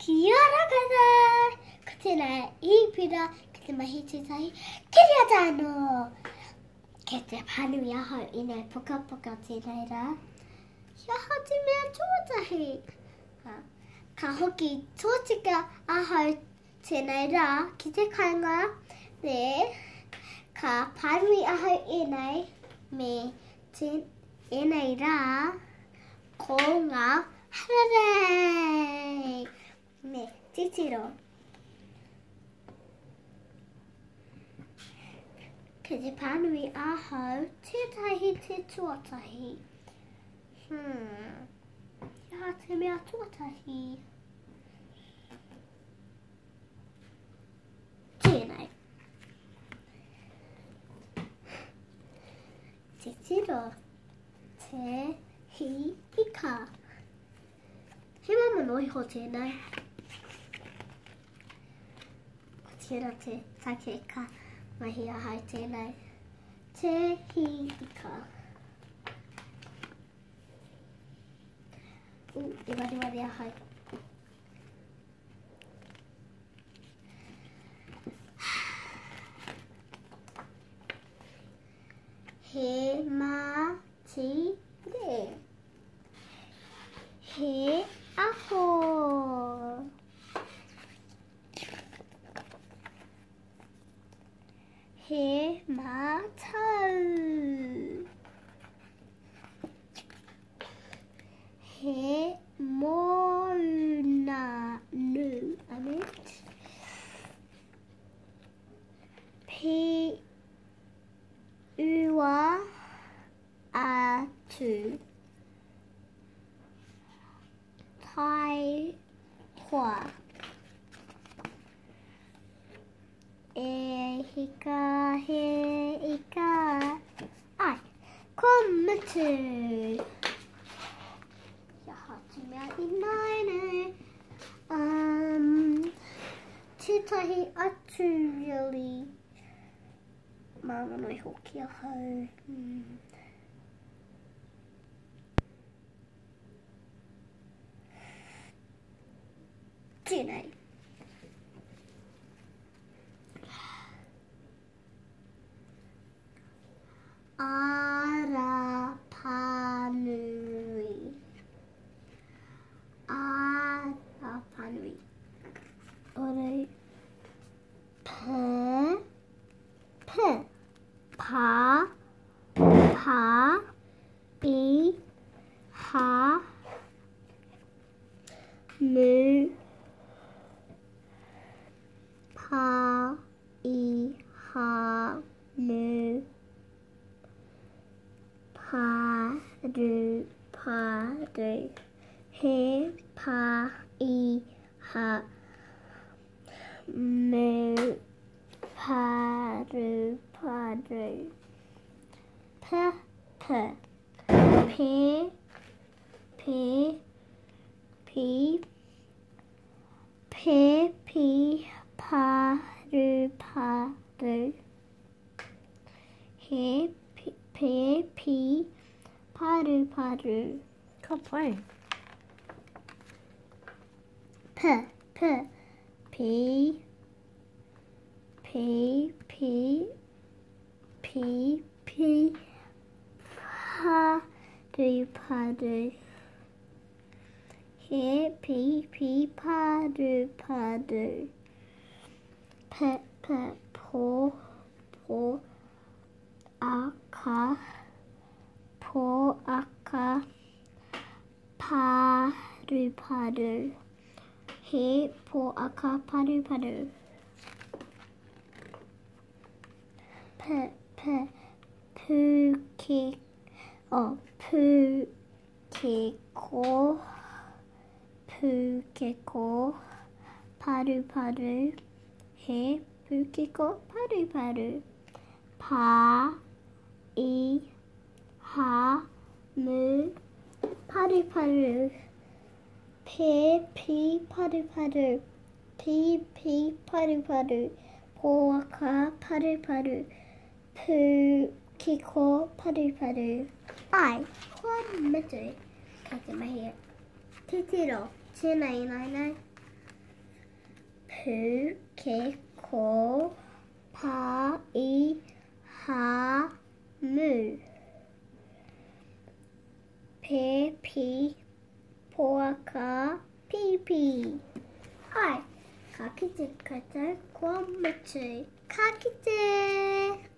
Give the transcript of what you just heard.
Kiara Katina Ipida Kitamahiti Kiriatano Kete Panuyaha in a Poka Poka Tinaira Yahatimia Tuatahi Kahoki Totika Aha Tinaira Kitekanga De Ka Panui Aha Inai Me Tin Inaira Konga Hooray! Me titiro. Kete panui aho titahi tituatahi. Yahate me atuatahi. Tine. Titiro. Te hi ika. Hima monoi ho tēnei. Ko tēnā te take ka mahi a hai tēnei. Te hi ika. I wari a hai. He ma ti re. He aho. He matau. He mona nu. Amit. P ua atu. Tai hua. E hika he ika. Ai. Komatu. Yahatu mea inaine. Titahi atu really. Mama noi hoki aho. Tēnei. Arapanui. Arapanui. Ore. Pe. Pe. Pa. Pa. I. Ha. Mu. Pa. I. Ha. Mu. Padu, padu. He, pa, I, ha. Mu, padu, padu. Pe, pe. Pe, pe. Pe, pe, pe. Padu, padu. He, pe, pe. Padu, padu. Can't play. P, p. P, p, p. P, p. Padu, padu. He, p, p. Padu, padu. P, p. Po, po. Aka. Po, aka. Padu, padu. He, po, aka, padu, padu. P, p. Pu, ki. Oh, pu, ki, ko. Pu, ki, ko. Padu, padu. He, pu, ki, ko. Padu, padu. Pa. I. Ha. Mu. Padu, padu. Pe, pi, padu, padu. Pi, pi, padu, padu. Po, ka, padu, padu. Pu, ki, ko, padu, padu. Ai, kwan mitu. Kate mahi. Titiro. Tēnei, nai, nai. pu, ke, ko, pa, I, ha, mu. Pe, pi, poka, pipi. Hi, ka kite kata kua mutu. Ka kite!